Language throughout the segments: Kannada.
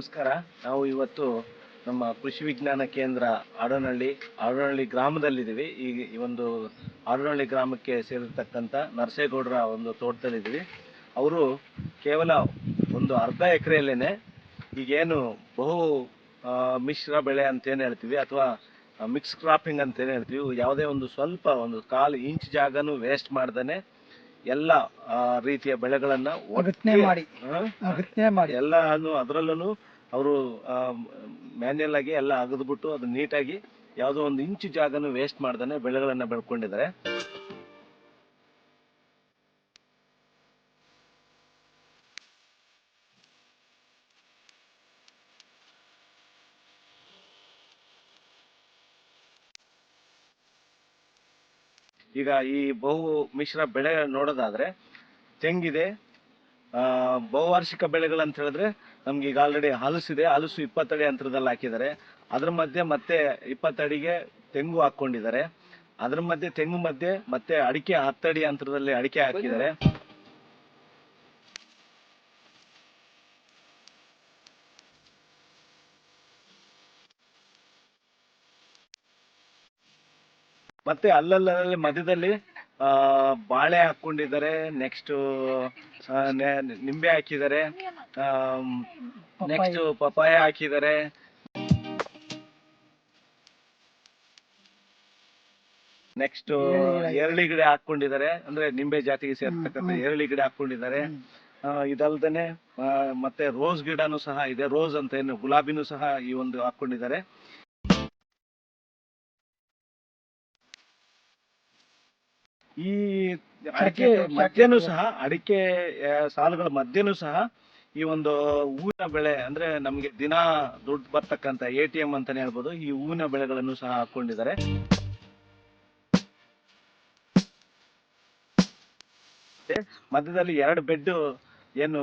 ನಮಸ್ಕಾರ. ನಾವು ಇವತ್ತು ನಮ್ಮ ಕೃಷಿ ವಿಜ್ಞಾನ ಕೇಂದ್ರ ಆಡನಹಳ್ಳಿ ಗ್ರಾಮದಲ್ಲಿದ್ದೀವಿ. ಈ ಒಂದು ಆಡನಹಳ್ಳಿ ಗ್ರಾಮಕ್ಕೆ ಸೇರಿರ್ತಕ್ಕಂಥ ನರಸೇಗೌಡರ ಒಂದು ತೋಟದಲ್ಲಿದ್ದೀವಿ. ಅವರು ಕೇವಲ ಒಂದು ಅರ್ಧ ಎಕರೆಯಲ್ಲೇನೆ ಈಗೇನು ಬಹು ಮಿಶ್ರ ಬೆಳೆ ಅಂತೇನು ಹೇಳ್ತೀವಿ ಅಥವಾ ಮಿಕ್ಸ್ ಕ್ರಾಪಿಂಗ್ ಅಂತೇನು ಹೇಳ್ತೀವಿ, ಯಾವುದೇ ಒಂದು ಸ್ವಲ್ಪ ಒಂದು 1/4 ಇಂಚ್ ಜಾಗನೂ ವೇಸ್ಟ್ ಮಾಡ್ದೇ ಎಲ್ಲ ರೀತಿಯ ಬೆಳೆಗಳನ್ನ ಎಲ್ಲಾನು ಅದರಲ್ಲೂ ಅವರು ಮ್ಯಾನ್ಯಲ್ ಆಗಿ ಎಲ್ಲ ಅಗದ್ಬಿಟ್ಟು ಅದು ನೀಟಾಗಿ ಯಾವುದೋ ಒಂದು ಇಂಚು ಜಾಗನೂ ವೇಸ್ಟ್ ಮಾಡ್ದೇ ಬೆಳೆಗಳನ್ನ ಬೆಳ್ಕೊಂಡಿದ್ದಾರೆ. ಈಗ ಈ ಬಹು ಮಿಶ್ರ ಬೆಳೆ ನೋಡೋದಾದ್ರೆ ತೆಂಗಿದೆ, ಬಹುವಾರ್ಷಿಕ ಬೆಳೆಗಳಂತ ಹೇಳಿದ್ರೆ ನಮ್ಗೆ ಈಗ ಆಲ್ರೆಡಿ ಹಲಸಿದೆ. ಹಲಸು 20 ಅಡಿ ಅಂತರದಲ್ಲಿ ಹಾಕಿದ್ದಾರೆ. ಅದ್ರ ಮಧ್ಯೆ ಮತ್ತೆ 20 ಅಡಿಗೆ ತೆಂಗು ಹಾಕೊಂಡಿದ್ದಾರೆ. ಅದ್ರ ಮಧ್ಯೆ ತೆಂಗು ಮಧ್ಯೆ ಮತ್ತೆ ಅಡಿಕೆ 10 ಅಡಿ ಅಂತರದಲ್ಲಿ ಅಡಿಕೆ ಹಾಕಿದ್ದಾರೆ. ಮತ್ತೆ ಅಲ್ಲಲ್ಲಲ್ಲಿ ಮಧ್ಯದಲ್ಲಿ ಬಾಳೆ ಹಾಕೊಂಡಿದ್ದಾರೆ. ನೆಕ್ಸ್ಟ್ ನಿಂಬೆ ಹಾಕಿದ್ದಾರೆ. ನೆಕ್ಸ್ಟ್ ಪಪಾಯ ಹಾಕಿದ್ದಾರೆ. ನೆಕ್ಸ್ಟ್ ಎರಳಿ ಗಿಡ ಹಾಕೊಂಡಿದ್ದಾರೆ, ಅಂದ್ರೆ ನಿಂಬೆ ಜಾತಿಗೆ ಸೇರ್ತಕ್ಕಂಥ ಎರಳಿ ಗಿಡ ಹಾಕೊಂಡಿದ್ದಾರೆ. ಇದಲ್ದೇನೆ ಮತ್ತೆ ರೋಸ್ ಗಿಡನೂ ಸಹ ಇದೆ. ರೋಸ್ ಅಂತ ಏನು ಗುಲಾಬಿನೂ ಸಹ ಈ ಒಂದು ಹಾಕೊಂಡಿದ್ದಾರೆ. ಈ ಅಡಿಕೆ ಮಧ್ಯನೂ ಸಹ ಅಡಿಕೆ ಸಾಲುಗಳ ಮಧ್ಯನೂ ಸಹ ಈ ಒಂದು ಹೂವಿನ ಬೆಳೆ, ಅಂದ್ರೆ ನಮ್ಗೆ ದಿನ ದುಡ್ಡು ಬರ್ತಕ್ಕಂಥ ATM ಅಂತಾನೆ ಹೇಳ್ಬೋದು, ಈ ಹೂವಿನ ಬೆಳೆಗಳನ್ನು ಸಹ ಹಾಕೊಂಡಿದ್ದಾರೆ. ಮಧ್ಯದಲ್ಲಿ 2 ಬೆಡ್ ಏನು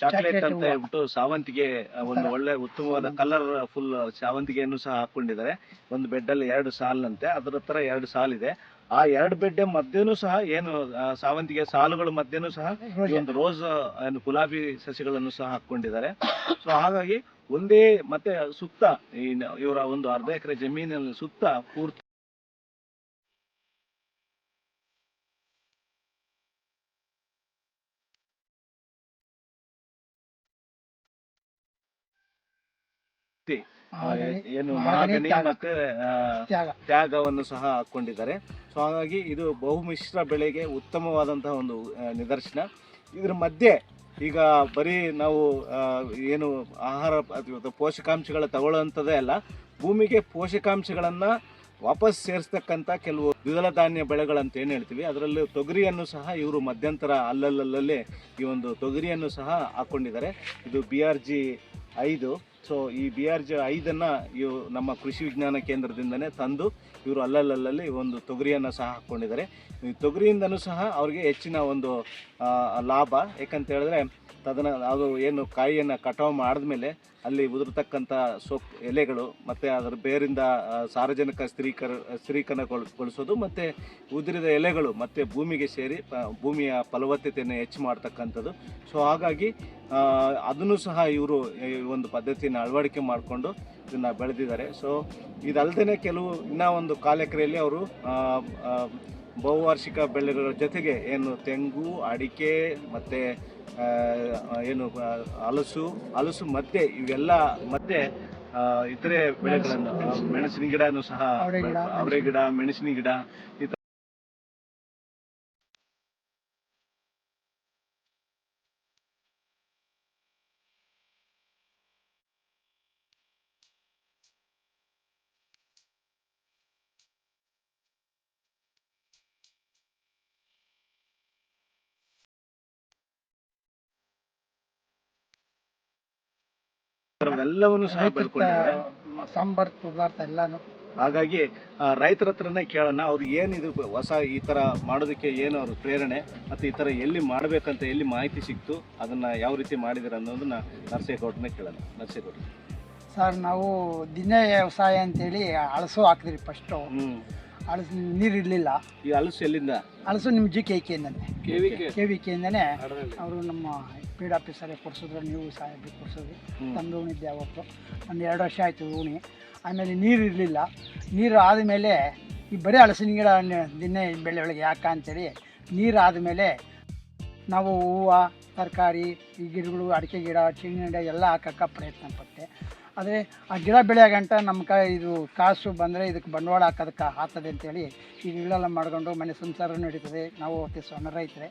ಚಾಕ್ಲೇಟ್ ಅಂತ ಹೇಳ್ಬಿಟ್ಟು ಸಾವಂತಿಗೆ, ಒಂದು ಒಳ್ಳೆ ಉತ್ತಮವಾದ ಕಲರ್ ಫುಲ್ ಸಾವಂತಿಗೆಯನ್ನು ಸಹ ಹಾಕೊಂಡಿದ್ದಾರೆ. ಒಂದು ಬೆಡ್ ಅಲ್ಲಿ 2 ಸಾಲಿನಂತೆ ಅದರ ತರ 2 ಸಾಲಿದೆ. ಆ 2 ಬೆಡ್ ಮಧ್ಯನೂ ಸಹ ಏನು ಸಾವಂತಿಗೆ ಸಾಲುಗಳ ಮಧ್ಯನೂ ಸಹ ಒಂದು ರೋಸ್ ಗುಲಾಬಿ ಸಸಿಗಳನ್ನು ಸಹ ಹಾಕೊಂಡಿದ್ದಾರೆ. ಸೊ ಹಾಗಾಗಿ ಒಂದೇ ಮತ್ತೆ ಸುತ್ತ ಇವರ ಒಂದು ಅರ್ಧ ಎಕರೆ ಜಮೀನಲ್ಲಿ ಸುತ್ತ ಪೂರ್ತಿ ಏನು ಮಹಾಗನಿ ಮತ್ತೆ ತ್ಯಾಗವನ್ನು ಸಹ ಹಾಕೊಂಡಿದ್ದಾರೆ. ಸೊ ಹಾಗಾಗಿ ಇದು ಬಹುಮಿಶ್ರ ಬೆಳೆಗೆ ಉತ್ತಮವಾದಂತಹ ಒಂದು ನಿದರ್ಶನ. ಇದ್ರ ಮಧ್ಯೆ ಈಗ ಬರೀ ನಾವು ಏನು ಆಹಾರ ಪೋಷಕಾಂಶಗಳ ತಗೊಳ್ಳುವಂಥದ್ದೇ ಅಲ್ಲ, ಭೂಮಿಗೆ ಪೋಷಕಾಂಶಗಳನ್ನ ವಾಪಸ್ ಸೇರಿಸ್ತಕ್ಕಂಥ ಕೆಲವು ದ್ವಿದಳ ಧಾನ್ಯ ಬೆಳೆಗಳಂತ ಏನು ಹೇಳ್ತೀವಿ, ಅದರಲ್ಲೂ ತೊಗರಿಯನ್ನು ಸಹ ಇವರು ಮಧ್ಯಂತರ ಅಲ್ಲಲ್ಲೇ ಈ ಒಂದು ತೊಗರಿಯನ್ನು ಸಹ ಹಾಕೊಂಡಿದ್ದಾರೆ. ಇದು BRG 5. ಸೊ ಈ BRG 5 ಇವು ನಮ್ಮ ಕೃಷಿ ವಿಜ್ಞಾನ ಕೇಂದ್ರದಿಂದನೇ ತಂದು ಇವರು ಅಲ್ಲಲ್ಲಲ್ಲಿ ಒಂದು ತೊಗರಿಯನ್ನು ಸಹ ಹಾಕ್ಕೊಂಡಿದ್ದಾರೆ. ಈ ತೊಗರಿಯಿಂದನೂ ಸಹ ಅವ್ರಿಗೆ ಹೆಚ್ಚಿನ ಒಂದು ಲಾಭ. ಯಾಕಂತ ಹೇಳಿದ್ರೆ ಅದು ಏನು ಕಾಯಿಯನ್ನು ಕಟಾವು ಮಾಡಿದ್ಮೇಲೆ ಅಲ್ಲಿ ಉದುರ್ತಕ್ಕಂಥ ಎಲೆಗಳು ಮತ್ತು ಅದರ ಬೇರಿಂದ ಸಾರಜನಕ ಸ್ಥಿರೀಕರಣಗೊಳಿಸೋದು ಮತ್ತು ಉದುರಿದ ಎಲೆಗಳು ಮತ್ತು ಭೂಮಿಗೆ ಸೇರಿ ಭೂಮಿಯ ಫಲವತ್ತತೆಯನ್ನು ಹೆಚ್ಚು ಮಾಡ್ತಕ್ಕಂಥದ್ದು. ಸೊ ಹಾಗಾಗಿ ಅದನ್ನು ಸಹ ಇವರು ಈ ಒಂದು ಪದ್ಧತಿಯನ್ನು ಅಳವಡಿಕೆ ಮಾಡಿಕೊಂಡು ಇದನ್ನು ಬೆಳೆದಿದ್ದಾರೆ. ಸೊ ಇದಲ್ಲದೆ ಕೆಲವು ಇನ್ನೂ ಒಂದು 1/4 ಎಕರೆಯಲ್ಲಿ ಅವರು ಬಹುವಾರ್ಷಿಕ ಬೆಳೆಗಳ ಜೊತೆಗೆ ಏನು ತೆಂಗು, ಅಡಿಕೆ ಮತ್ತು ಏನು ಹಲಸು ಮಧ್ಯೆ ಇವೆಲ್ಲ ಮಧ್ಯೆ ಇತರೆ ಬೆಳೆಗಳನ್ನು ಮೆಣಸಿನ ಗಿಡನೂ ಸಹ, ಅವರೆ ಗಿಡ, ಮೆಣಸಿನ ಗಿಡ ಎಲ್ಲವನ್ನು ಸಹ ಬೆಳ್ಕೊಂಡಿದ್ದಾರೆ. ಸಾಂಬಾರ್ ಪದಾರ್ಥ ಎಲ್ಲಾನು. ಹಾಗಾಗಿ ರೈತರ ಹತ್ರನೇ ಕೇಳೋಣ, ಅವ್ರು ಏನಿದು ಹೊಸ ಈ ತರ ಮಾಡೋದಕ್ಕೆ ಏನು ಅವ್ರ ಪ್ರೇರಣೆ, ಮತ್ತು ಈ ತರ ಎಲ್ಲಿ ಮಾಡ್ಬೇಕಂತ ಎಲ್ಲಿ ಮಾಹಿತಿ ಸಿಕ್ತು, ಅದನ್ನ ಯಾವ ರೀತಿ ಮಾಡಿದಾರೆ ಅನ್ನೋದನ್ನ ನರಸೇಗೌಡರನ್ನೇ ಕೇಳೋಣ. ನರಸೇಗೌಡ ಸರ್, ನಾವು ದಿನ ವ್ಯವಸಾಯ ಅಂತೇಳಿ ಹಲಸು ಹಾಕಿದ್ರಿ ಫಸ್ಟು. ಹಲಸು ನೀರು ಇರಲಿಲ್ಲ. ಈ ಹಲಸು ಎಲ್ಲಿಂದ? ಹಲಸು ನಿಮ್ಮ KVK KVK ಅವರು ನಮ್ಮ ಪೀಡ್ ಆಫೀಸರೇ ಕೊಡಿಸಿದ್ರು, ನೀವು ಸಾಹೇಬ್ರಿಗೆ ಕೊಡಿಸಿದ್ರಿ. ತಂದು ಉಣಿದ್ದೆ ಅವತ್ತು. ಒಂದು 2 ವರ್ಷ ಆಯಿತು ಉಣಿ. ಆಮೇಲೆ ನೀರು ಇರಲಿಲ್ಲ. ನೀರು ಆದಮೇಲೆ ಈ ಬರೀ ಹಲಸಿನ ಗಿಡ ದಿನ ಬೆಳೆ ಒಳಗೆ ಯಾಕೆ ಅಂತೇಳಿ ನೀರು ಆದಮೇಲೆ ನಾವು ಹೂವು, ತರಕಾರಿ, ಈ ಗಿಡಗಳು, ಅಡಿಕೆ ಗಿಡ, ಚಿನ್ನ ಗಿಡ ಎಲ್ಲ ಹಾಕೋಕ್ಕೆ ಪ್ರಯತ್ನ ಪಟ್ಟೆ. ಆದರೆ ಆ ಗಿಡ ಬೆಳೆಯಗಂಟ ನಮ್ಮ ಇದು ಕಾಸು ಬಂದರೆ ಇದಕ್ಕೆ ಬಂಡವಾಳ ಹಾಕೋದಕ್ಕೆ ಆಗ್ತದೆ ಅಂತೇಳಿ ಈ ಗಿಡೆಲ್ಲ ಮಾಡ್ಕೊಂಡು ಮನೆ ಸಂಸಾರ ನಡೀತದೆ. ನಾವು ಸಣ್ಣ ರೈತರೆ.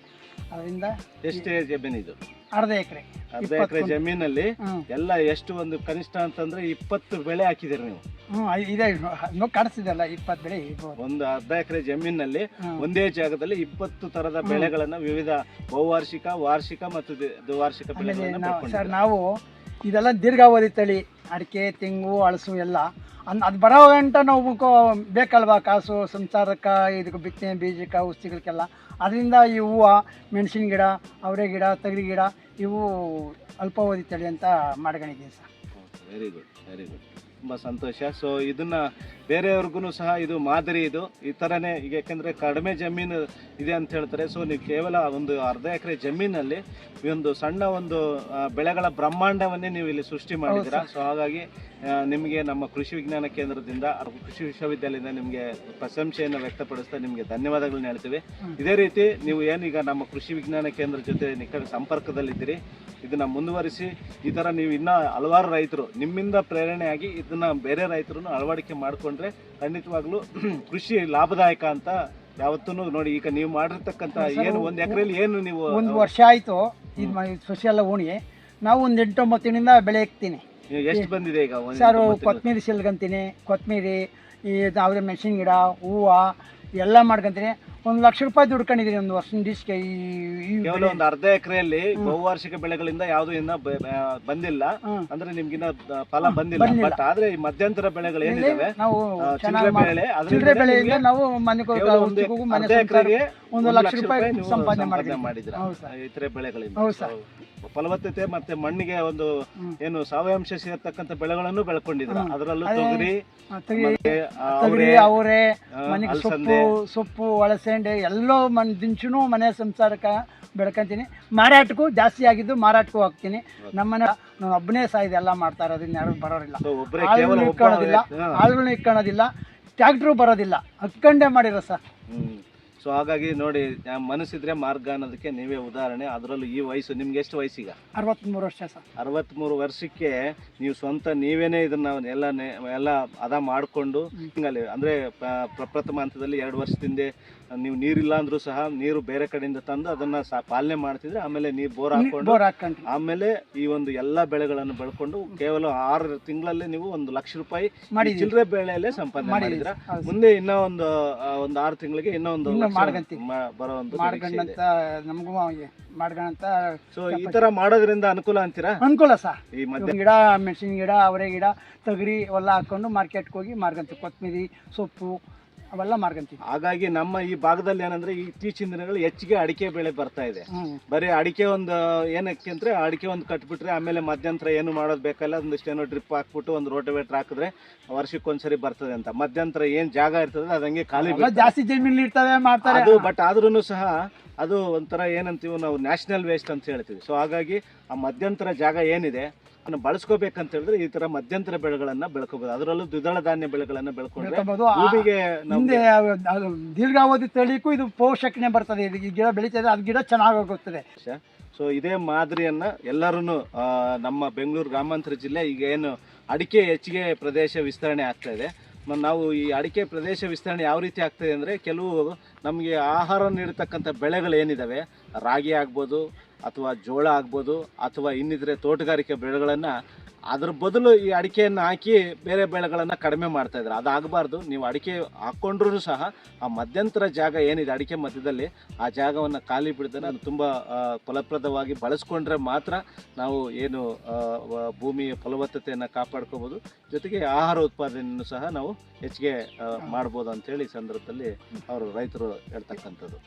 ಅದರಿಂದ ಎಷ್ಟೇ ಜಮೀನು ಇದು? ಅರ್ಧ ಎಕರೆ. ಅರ್ಧ ಎಕರೆ ಜಮೀನಲ್ಲಿ ಎಲ್ಲ ಎಷ್ಟು ಒಂದು ಕನಿಷ್ಠ ಅಂತಂದ್ರೆ 20 ಬೆಳೆ ಹಾಕಿದಿರಿ ನೀವು? ಇದೆ, ಕಾಣಿಸ್ತಿದೆಲ್ಲ 20 ಬೆಳೆ ಇರ್ಬೋದು. ಒಂದು ಅರ್ಧ ಎಕರೆ ಜಮೀನಲ್ಲಿ ಒಂದೇ ಜಾಗದಲ್ಲಿ 20 ತರದ ಬೆಳೆಗಳನ್ನ ವಿವಿಧ ಬಹುವಾರ್ಷಿಕ, ವಾರ್ಷಿಕ ಮತ್ತು ದ್ವಿವಾರ್ಷಿಕ ಬೆಳೆಗಳನ್ನ ಸರ್ ನಾವು ಇದೆಲ್ಲ ದೀರ್ಘಾವಧಿ ತಳಿ ಅಡಿಕೆ, ತೆಂಗು, ಹಲಸು ಎಲ್ಲ ಅದು ಬರೋ ಗಂಟ ನಾವು ಬೇಕಲ್ವಾ ಕಾಸು ಸಂಸಾರಕ್ಕೆ, ಇದಕ್ಕೆ ಬಿತ್ತನೆ ಬೀಜಕ್ಕೆ, ಔಷಧಿಗಳಿಗೆಲ್ಲ. ಅದರಿಂದ ಈ ಹೂವು, ಮೆಣಸಿನ ಗಿಡ, ಅವರೆ ಗಿಡ, ತಗರಿ ಗಿಡ ಇವು ಅಲ್ಪಾವಧಿ ತಳಿ ಅಂತ ಮಾಡ್ಕೊಂಡಿದ್ದೀವಿ sir. Very good, very good, ತುಂಬ ಸಂತೋಷ. ಸೊ ಇದನ್ನ ಬೇರೆಯವ್ರಿಗೂ ಸಹ ಇದು ಮಾದರಿ. ಇದು ಈ ಥರನೇ ಈಗ, ಯಾಕೆಂದರೆ ಕಡಿಮೆ ಜಮೀನು ಇದೆ ಅಂತ ಹೇಳ್ತಾರೆ. ಸೊ ನೀವು ಕೇವಲ ಒಂದು ಅರ್ಧ ಎಕರೆ ಜಮೀನಲ್ಲಿ ಈ ಒಂದು ಸಣ್ಣ ಒಂದು ಬೆಳೆಗಳ ಬ್ರಹ್ಮಾಂಡವನ್ನೇ ನೀವು ಇಲ್ಲಿ ಸೃಷ್ಟಿ ಮಾಡಿದ್ದೀರಾ. ಸೊ ಹಾಗಾಗಿ ನಿಮಗೆ ನಮ್ಮ ಕೃಷಿ ವಿಜ್ಞಾನ ಕೇಂದ್ರದಿಂದ, ಕೃಷಿ ವಿಶ್ವವಿದ್ಯಾಲಯದಿಂದ ನಿಮಗೆ ಪ್ರಶಂಸೆಯನ್ನು ವ್ಯಕ್ತಪಡಿಸ್ತಾ ನಿಮಗೆ ಧನ್ಯವಾದಗಳನ್ನ ಹೇಳ್ತೀವಿ. ಇದೇ ರೀತಿ ನೀವು ಏನೀಗ ನಮ್ಮ ಕೃಷಿ ವಿಜ್ಞಾನ ಕೇಂದ್ರ ಜೊತೆ ನಿಕಟ ಸಂಪರ್ಕದಲ್ಲಿದ್ದೀರಿ, ಇದನ್ನ ಮುಂದುವರಿಸಿ. ಈ ಥರ ನೀವು ಇನ್ನೂ ಹಲವಾರು ರೈತರು ನಿಮ್ಮಿಂದ ಪ್ರೇರಣೆಯಾಗಿ ಇದನ್ನ ಬೇರೆ ರೈತರನ್ನು ಅಳವಡಿಕೆ ಮಾಡಿಕೊಂಡ್ರೆ ಖಂಡಿತವಾಗ್ಲೂ ಕೃಷಿ ಲಾಭದಾಯಕ ಅಂತ ಯಾವತ್ತೂ ನೋಡಿ. ಈಗ ನೀವು ಮಾಡಿರ್ತಕ್ಕಂಥ ಏನು ಒಂದು ಎಕರೆಯಲ್ಲಿ ಏನು ನೀವು 1 ವರ್ಷ ಆಯಿತು ಇದು ಸಸಿ ಎಲ್ಲ ಉಣಿ. ನಾವು ಒಂದು 8-9 ದಿನದಿಂದ ಬೆಳೆ ಹಾಕ್ತೀನಿ. ಎಷ್ಟು ಬಂದಿದೆ ಈಗ ಸರ್? ಕೊತ್ತಂಬರಿ ಸಿಲ್ಗಂತೀನಿ, ಕೊತ್ತಂಬರಿ, ಈ ಯಾವುದೇ ಮೆಣಸಿನ ಗಿಡ, ಹೂವು ಎಲ್ಲ ಮಾಡ್ಕೊಂತೀನಿ. 1 ಲಕ್ಷ ರೂಪಾಯಿ ದುಡ್ಕೊಂಡಿದ್ದೀನಿ ಒಂದು ವರ್ಷದ ದಿವಸಕ್ಕೆ. ಕೇವಲ ಒಂದು ಅರ್ಧ ಎಕರೆಯಲ್ಲಿ ಬಹುವಾರ್ಷಿಕ ಬೆಳೆಗಳಿಂದ ಯಾವ್ದು ಇನ್ನ ಬಂದಿಲ್ಲ, ಅಂದ್ರೆ ನಿಮ್ಗಿನ್ನ ಫಲ ಬಂದಿಲ್ಲ. ಬಟ್ ಆದ್ರೆ ಈ ಮಧ್ಯಂತರ ಬೆಳೆಗಳು ಏನಿದಾವೆ, ನಾವು ಚಿಲ್ಲರೆ ಬೆಳೆ, ಚಿಲ್ಲರೆ ಬೆಳೆಯಿಂದ ನಾವು ಮನೆ 1 ಲಕ್ಷ ರೂಪಾಯಿ ಸಂಪಾದನೆ ಮಾಡಿದ್ರ ಇತರೆ ಬೆಳೆಗಳಿಂದ. ಫಲವತ್ತತೆ ಮತ್ತೆ ಮಣ್ಣಿಗೆ ಒಂದು ಏನು ಸಾವಯವಾಂಶ ಸೇರ್ತಕ್ಕಂಥ ಬೆಳೆಗಳನ್ನು ಬೆಳ್ಕೊಂಡಿದ್ರ. ಅದರಲ್ಲೂ ತೊಗರಿ, ಅವರೆ, ಮನೆಗೆ ಸೊಪ್ಪು, ಒಳಸೆಂಡೆ ಎಲ್ಲೋ ದಿಂಚುನು ಮನೆ ಸಂಸಾರಕ್ಕೆ ಬೆಳ್ಕೊಂತೀನಿ. ಮಾರಾಟಕ್ಕೂ ಜಾಸ್ತಿ ಆಗಿದ್ದು ಮಾರಾಟಕ್ಕೂ ಹಾಕ್ತೀನಿ. ನಮ್ಮನೆ ನಾನು ಒಬ್ಬನೇ ಸಾಯಿದೆ ಎಲ್ಲ ಮಾಡ್ತಾ ಇರೋದು, ಯಾರು ಬರೋರಿಲ್ಲ, ಆಳುಗಳನ್ನ ಇಟ್ಕೊಳ್ಳೋದಿಲ್ಲ, ಟ್ಯಾಕ್ಟ್ರು ಬರೋದಿಲ್ಲ, ಹತ್ಕೊಂಡೇ ಮಾಡಿರೋ ಸರ್. ಸೊ ಹಾಗಾಗಿ ನೋಡಿ, ಮನಸ್ಸಿದ್ರೆ ಮಾರ್ಗ ಅನ್ನೋದಕ್ಕೆ ನೀವೇ ಉದಾಹರಣೆ. ಅದರಲ್ಲೂ ಈ ವಯಸ್ಸು, ನಿಮ್ಗೆ ಎಷ್ಟು ವಯಸ್ಸೀಗ? 63 ವರ್ಷ ಸರ್. 63 ವರ್ಷಕ್ಕೆ ನೀವು ಸ್ವಂತ ನೀವೇನೇ ಇದನ್ನ ಎಲ್ಲ ಅದ ಮಾಡಿಕೊಂಡು ಅಂದ್ರೆ ಪ್ರಪ್ರಥಮ ಹಂತದಲ್ಲಿ 2 ವರ್ಷದಿಂದ ನೀವು ನೀರಿಲ್ಲ ಅಂದ್ರೂ ಸಹ ನೀರು ಬೇರೆ ಕಡೆಯಿಂದ ತಂದು ಅದನ್ನ ಪಾಲನೆ ಮಾಡ್ತಿದ್ರೆ, ಆಮೇಲೆ ನೀವು ಬೋರ್ ಹಾಕೊಂಡು ಆಮೇಲೆ ಈ ಒಂದು ಎಲ್ಲಾ ಬೆಳೆಗಳನ್ನು ಬೆಳ್ಕೊಂಡು ಕೇವಲ 6 ತಿಂಗಳಲ್ಲಿ ನೀವು 1 ಲಕ್ಷ ರೂಪಾಯಿ ಚಿಲ್ಲರೆ ಬೆಳೆಯಲ್ಲೇ ಸಂಪಾದನೆ ಮಾಡಿದ್ರ. ಮುಂದೆ ಇನ್ನೂ ಒಂದು 6 ತಿಂಗಳಿಗೆ ಇನ್ನೊಂದು ಬರೋ ಒಂದು ಸೊ ಈ ತರ ಮಾಡೋದ್ರಿಂದ ಅನುಕೂಲ ಅಂತೀರಾ? ಅನುಕೂಲ ಸರ್. ಈ ಮಧ್ಯ ಗಿಡ, ಮೆಣಸಿನ ಗಿಡ, ಅವರೆ ಗಿಡ, ತೊಗರಿ ಅವೆಲ್ಲ ಹಾಕೊಂಡು ಮಾರ್ಕೆಟ್ಗೆ ಹೋಗಿ ಮಾರ್ಗಂತೀವಿ. ಕೊತ್ತಂಬರಿ, ಸೊಪ್ಪು ಅವೆಲ್ಲ ಮಾರ್ಗಂತೀವಿ. ಹಾಗಾಗಿ ನಮ್ಮ ಈ ಭಾಗದಲ್ಲಿ ಏನಂದ್ರೆ ಇತ್ತೀಚಿನ ದಿನಗಳು ಹೆಚ್ಚಿಗೆ ಅಡಿಕೆ ಬೆಳೆ ಬರ್ತಾ ಇದೆ. ಬರೀ ಅಡಿಕೆ ಒಂದು ಏನಕ್ಕೆ ಅಂದ್ರೆ ಅಡಿಕೆ ಒಂದು ಕಟ್ಬಿಟ್ರೆ ಆಮೇಲೆ ಮಧ್ಯಂತರ ಏನು ಮಾಡೋದು ಬೇಕಲ್ಲ, ಒಂದಿಷ್ಟೇನೋ ಡ್ರಿಪ್ ಹಾಕ್ಬಿಟ್ಟು ಒಂದು ರೋಟೋವೇಟರ್ ಹಾಕಿದ್ರೆ ವರ್ಷಕ್ಕೊಂದ್ಸರಿ ಬರ್ತದೆ ಅಂತ. ಮಧ್ಯಂತರ ಏನ್ ಜಾಗ ಇರ್ತದೆ ಅದಂಗೆ ಖಾಲಿ, ಜಾಸ್ತಿ ಜಮೀನು ಇರ್ತವೆ ಮಾಡ್ತಾರೆ. ಅದು ಬಟ್ ಆದ್ರೂ ಸಹ ಅದು ಒಂಥರ ಏನಂತೀವಿ ನಾವು, ನ್ಯಾಷನಲ್ ವೇಸ್ಟ್ ಅಂತ ಹೇಳ್ತೀವಿ. ಸೊ ಹಾಗಾಗಿ ಆ ಮಧ್ಯಂತರ ಜಾಗ ಏನಿದೆ ಅದನ್ನು ಬಳಸ್ಕೋಬೇಕಂತ ಹೇಳಿದ್ರೆ ಈ ತರ ಮಧ್ಯಂತರ ಬೆಳೆಗಳನ್ನ ಬೆಳ್ಕೋಬಹುದು. ಅದರಲ್ಲೂ ದ್ವಿದಳ ಧಾನ್ಯ ಬೆಳೆಗಳನ್ನ ಬೆಳ್ಕೊಂಡ್ರೆ ಭೂಮಿಗೆ ನಮ್ಗೆ ದೀರ್ಘಾವಧಿ ತಳಿಗೂ ಇದು ಪೋಷಕನೆ ಬರ್ತದೆ. ಈ ಗಿಡ ಬೆಳೀತದೆ, ಅದು ಗಿಡ ಚೆನ್ನಾಗಿ ಹೋಗುತ್ತದೆ. ಸೊ ಇದೇ ಮಾದರಿಯನ್ನ ಎಲ್ಲರೂ ನಮ್ಮ ಬೆಂಗಳೂರು ಗ್ರಾಮಾಂತರ ಜಿಲ್ಲೆ ಈಗ ಏನು ಅಡಿಕೆ ಹೆಚ್ಚಿಗೆ ಪ್ರದೇಶ ವಿಸ್ತರಣೆ ಆಗ್ತಾ ಇದೆ. ನಾವು ಈ ಅಡಿಕೆ ಪ್ರದೇಶ ವಿಸ್ತರಣೆ ಯಾವ ರೀತಿ ಆಗ್ತದೆ ಅಂದರೆ, ಕೆಲವು ನಮಗೆ ಆಹಾರ ನೀಡತಕ್ಕಂಥ ಬೆಳೆಗಳು ಏನಿದ್ದಾವೆ, ರಾಗಿ ಆಗ್ಬೋದು ಅಥವಾ ಜೋಳ ಆಗ್ಬೋದು ಅಥವಾ ಇನ್ನಿತರೆ ತೋಟಗಾರಿಕೆ ಬೆಳೆಗಳನ್ನು ಅದ್ರ ಬದಲು ಈ ಅಡಿಕೆಯನ್ನು ಹಾಕಿ ಬೇರೆ ಬೆಳೆಗಳನ್ನು ಕಡಿಮೆ ಮಾಡ್ತಾ ಇದ್ದಾರೆ. ಅದಾಗಬಾರ್ದು. ನೀವು ಅಡಿಕೆ ಹಾಕ್ಕೊಂಡ್ರೂ ಸಹ ಆ ಮಧ್ಯಂತರ ಜಾಗ ಏನಿದೆ ಅಡಿಕೆ ಮಧ್ಯದಲ್ಲಿ, ಆ ಜಾಗವನ್ನು ಖಾಲಿ ಬಿಡ್ತಾನೆ ಅದು ತುಂಬ ಫಲಪ್ರದವಾಗಿ ಬಳಸ್ಕೊಂಡ್ರೆ ಮಾತ್ರ ನಾವು ಏನು ಭೂಮಿಯ ಫಲವತ್ತತೆಯನ್ನು ಕಾಪಾಡ್ಕೋಬೋದು, ಜೊತೆಗೆ ಆಹಾರ ಉತ್ಪಾದನೆಯನ್ನು ಸಹ ನಾವು ಹೆಚ್ಚಿಗೆ ಮಾಡ್ಬೋದು ಅಂತೇಳಿ ಈ ಸಂದರ್ಭದಲ್ಲಿ ಅವರು ರೈತರು ಹೇಳ್ತಕ್ಕಂಥದ್ದು.